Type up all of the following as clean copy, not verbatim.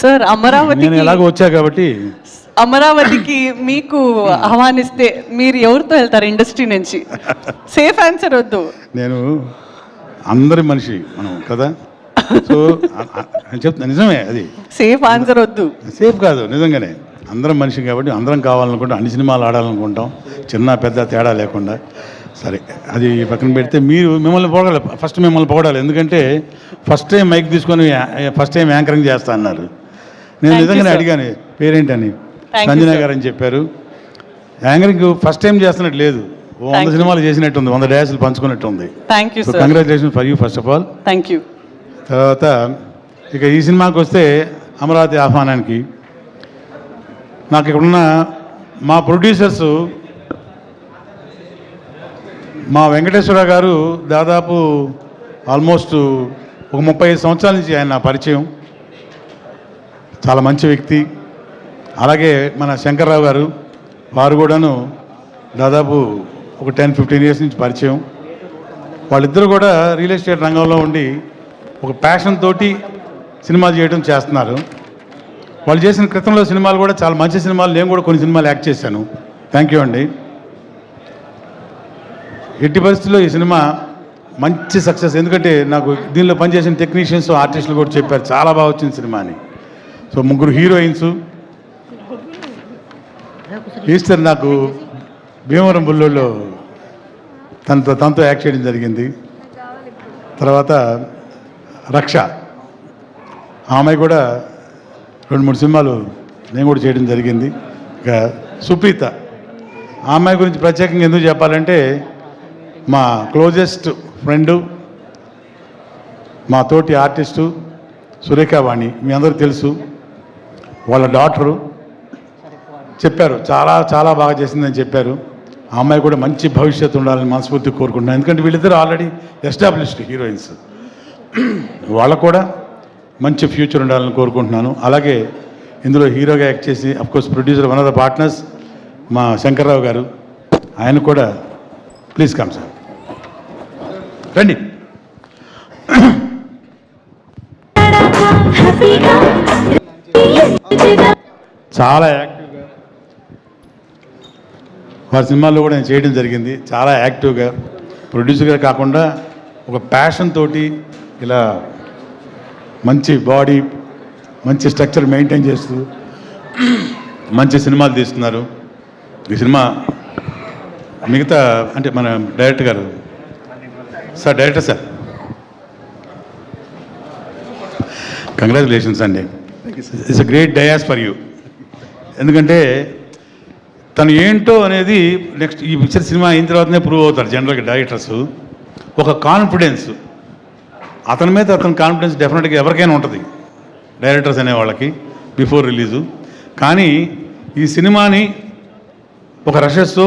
Sir నేను ఎలాగో వచ్చా కాబట్టి అమరావతికి మీకు ఆహ్వానిస్తే మీరు ఎవరితో వెళ్తారు ఇండస్ట్రీ నుంచి? సేఫ్ ఆన్సర్ వద్దు. నేను అందరి మనిషి మనం కదా, సో చెప్తా నిజమే, అది సేఫ్ ఆన్సర్ వద్దు. సేఫ్ కాదు, నిజంగానే అందరం మనిషి కాబట్టి అందరం కావాలనుకుంటాం, అన్ని సినిమాలు ఆడాలనుకుంటాం, చిన్న పెద్ద తేడా లేకుండా. సరే, అది పక్కన పెడితే మిమ్మల్ని పొగడాలి, ఫస్ట్ మిమ్మల్ని పొగడాలి. ఎందుకంటే ఫస్ట్ టైం మైక్ తీసుకొని ఫస్ట్ టైం యాంకరింగ్ చేస్తా అన్నారు. నేను నిజంగానే అడిగాను పేరేంటని, సంజన గారు అని చెప్పారు. యాంకరింగ్ ఫస్ట్ టైం చేస్తున్నట్టు లేదు, 100 సినిమాలు చేసినట్టు ఉంది, 100 డ్యాన్సులు పంచుకున్నట్టు ఉంది. So congratulation for you first of all. Thank you. తర్వాత ఇక ఈ సినిమాకి వస్తే అమరావతి ఆహ్వానానికి నాకు ఇక్కడున్న మా ప్రొడ్యూసర్స్, మా వెంకటేశ్వర గారు దాదాపు ఆల్మోస్ట్ ఒక 35 సంవత్సరాల నుంచి ఆయన నా పరిచయం, చాలా మంచి వ్యక్తి. అలాగే మన శంకర్రావు గారు, వారు కూడాను దాదాపు ఒక 10-15 ఇయర్స్ నుంచి పరిచయం. వాళ్ళిద్దరూ కూడా రియల్ ఎస్టేట్ రంగంలో ఉండి ఒక ప్యాషన్ తోటి సినిమాలు చేయడం చేస్తున్నారు. వాళ్ళు చేసిన క్రితంలో సినిమాలు కూడా చాలా మంచి సినిమాలు, నేను కూడా కొన్ని సినిమాలు యాక్ట్ చేశాను. థ్యాంక్ యూ అండి. ఎట్టి పరిస్థితుల్లో ఈ సినిమా మంచి సక్సెస్, ఎందుకంటే నాకు దీనిలో పనిచేసిన టెక్నీషియన్స్, ఆర్టిస్టులు కూడా చెప్పారు చాలా బాగా వచ్చింది సినిమా అని. సో 3 హీరోయిన్స్, ఈస్టర్ నాకు భీమవరం బుల్లోలో తనతో యాక్ట్ చేయడం జరిగింది. తర్వాత రక్ష, ఆమె కూడా 2-3 సినిమాలు నేను కూడా చేయడం జరిగింది. ఇక సుప్రీత, ఆ అమ్మాయి గురించి ప్రత్యేకంగా ఎందుకు చెప్పాలంటే మా క్లోజెస్ట్ ఫ్రెండు, మా తోటి ఆర్టిస్టు సురేఖావాణి, మీ అందరికీ తెలుసు. వాళ్ళ డాటరు చెప్పారు చాలా చాలా బాగా చేసిందని చెప్పారు. ఆ అమ్మాయి కూడా మంచి భవిష్యత్తు ఉండాలని మనస్ఫూర్తిగా కోరుకుంటున్నాను. ఎందుకంటే వీళ్ళిద్దరు ఆల్రెడీ ఎస్టాబ్లిష్డ్ హీరోయిన్స్, వాళ్ళకు కూడా మంచి ఫ్యూచర్ ఉండాలని కోరుకుంటున్నాను. అలాగే ఇందులో హీరోగా యాక్ట్ చేసి of course producer one of the partners మా శంకర్రావు గారు, ఆయన కూడా ప్లీజ్ కమ్ సార్, రండి. చాలా యాక్టివ్గా వారి సినిమాల్లో కూడా నేను చేయడం జరిగింది. చాలా యాక్టివ్గా ప్రొడ్యూసర్గా కాకుండా ఒక ప్యాషన్ తోటి ఇలా మంచి బాడీ, మంచి స్ట్రక్చర్ మెయింటైన్ చేస్తూ మంచి సినిమాలు తీస్తున్నారు. ఈ సినిమా మిగతా అంటే మన డైరెక్టర్ గారు సార్, డైరెక్టర్ సార్, కంగ్రాచులేషన్స్ అండి. It's a great dais for you. ఎందుకంటే తను ఏంటో అనేది నెక్స్ట్ ఈ పిక్చర్ సినిమా అయిన తర్వాతనే ప్రూవ్ అవుతారు జనరల్గా డైరెక్టర్స్. ఒక కాన్ఫిడెన్స్, అతని మీద అతని కాన్ఫిడెన్స్ డెఫినెట్గా ఎవరికైనా ఉంటుంది డైరెక్టర్స్ అనే వాళ్ళకి బిఫోర్ రిలీజు. కానీ ఈ సినిమాని ఒక రషెస్తో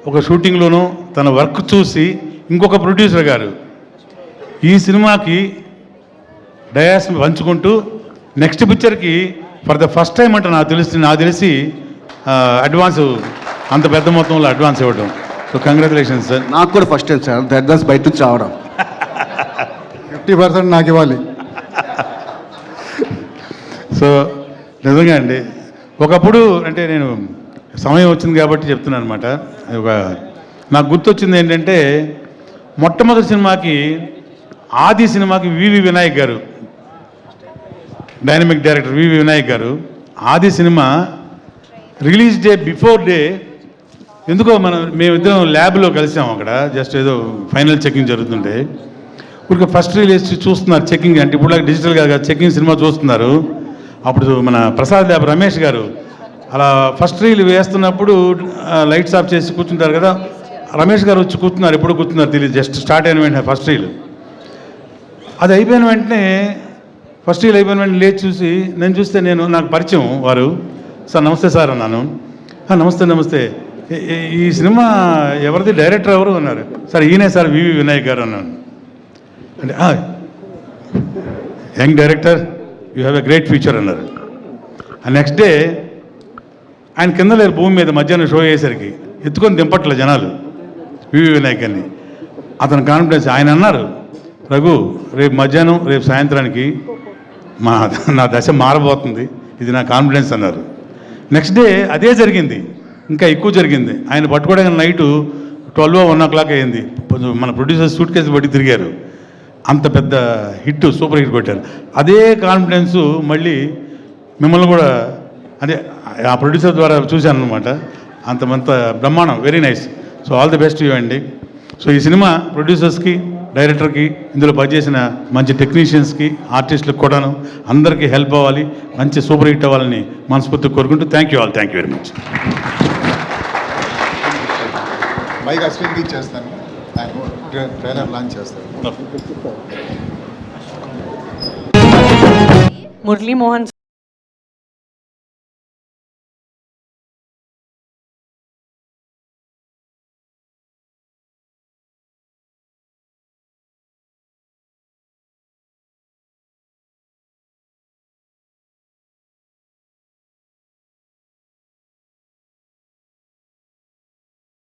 ఒక షూటింగ్లోనూ తన వర్క్ చూసి ఇంకొక ప్రొడ్యూసర్ గారు ఈ సినిమాకి డయాస్ పంచుకుంటూ నెక్స్ట్ పిక్చర్కి ఫర్ ద ఫస్ట్ టైం అంటే నాకు తెలిసి అడ్వాన్స్, అంత పెద్ద మొత్తంలో అడ్వాన్స్ ఇవ్వడం. So congratulations sir. నాకు కూడా ఫస్ట్ టైం సార్ అడ్వాన్స్ బయట నుంచి రావడం. 50% నాకు ఇవ్వాలి. సో నిజంగా అండి, ఒకప్పుడు అంటే నేను సమయం వచ్చింది కాబట్టి చెప్తున్నాను అనమాట. నాకు గుర్తొచ్చింది ఏంటంటే మొట్టమొదటి సినిమాకి, ఆది సినిమాకి వివి వినాయక్ గారు, డైనమిక్ డైరెక్టర్ వివి వినాయక్ గారు, ఆది cinema release day before day ఎందుకో మేమిద్దరం ల్యాబ్లో కలిసాం. అక్కడ జస్ట్ ఏదో ఫైనల్ చెకింగ్ జరుగుతుంటే ఇప్పుడు ఫస్ట్ రిలీజ్ చూస్తున్నారు చెకింగ్, అంటే ఇప్పుడు డిజిటల్గా చెకింగ్ సినిమా చూస్తున్నారు. అప్పుడు మన ప్రసాద్ ల్యాబ్ రమేష్ గారు అలా ఫస్ట్ రీల్ వేస్తున్నప్పుడు లైట్స్ ఆఫ్ చేసి కూర్చుంటారు కదా, రమేష్ గారు వచ్చి కూర్చున్నారు. ఎప్పుడు కూర్చున్నారు తెలియదు, జస్ట్ స్టార్ట్ అయిన వెంటనే ఫస్ట్ రీల్ అది అయిపోయిన వెంటనే, ఫస్ట్ రీల్ అయిపోయిన వెంటనే లేచి చూసి నేను చూస్తే నాకు పరిచయం వారు. సార్ నమస్తే సార్ అన్నాను. నమస్తే నమస్తే, ఈ సినిమా ఎవరిది, డైరెక్టర్ ఎవరు అన్నారు. సార్ ఈయనే సార్ వివి వినాయక్ గారు అన్నాను. అంటే young director, you have a great future అన్నారు. నెక్స్ట్ డే ఆయన కింద లేరు, భూమి మీద మధ్యాహ్నం షో అయ్యేసరికి ఎత్తుకొని దింపట్లే జనాలు వివి వినాయక్ అని. అతని కాన్ఫిడెన్స్, ఆయన అన్నారు, రఘు రేపు మధ్యాహ్నం రేపు సాయంత్రానికి నా దశ మారబోతుంది, ఇది నా కాన్ఫిడెన్స్ అన్నారు. నెక్స్ట్ డే అదే జరిగింది, ఇంకా ఎక్కువ జరిగింది. ఆయన పట్టుకోవడానికి నైటు 12-1 అయింది. మన ప్రొడ్యూసర్ సూట్ కేసు బట్టి తిరిగారు. అంత పెద్ద హిట్, సూపర్ హిట్ కొట్టారు. అదే కాన్ఫిడెన్స్ మళ్ళీ మిమ్మల్ని కూడా అదే ఆ ప్రొడ్యూసర్ ద్వారా చూశాను అనమాట. అంత బ్రహ్మాండం, very nice. So all the best you అండి. సో ఈ సినిమా ప్రొడ్యూసర్స్కి, డైరెక్టర్కి, ఇందులో పనిచేసిన మంచి టెక్నీషియన్స్కి, ఆర్టిస్టులకు కూడాను అందరికీ హెల్ప్ అవ్వాలి, మంచి సూపర్ హిట్ అవ్వాలని మనస్ఫూర్తిగా కోరుకుంటూ thank you all, thank you very much. Mike అశ్విన్కి ఇచ్చేస్తాను, ట్రైలర్ లాంచ్ చేస్తాను. మురళీ మోహన్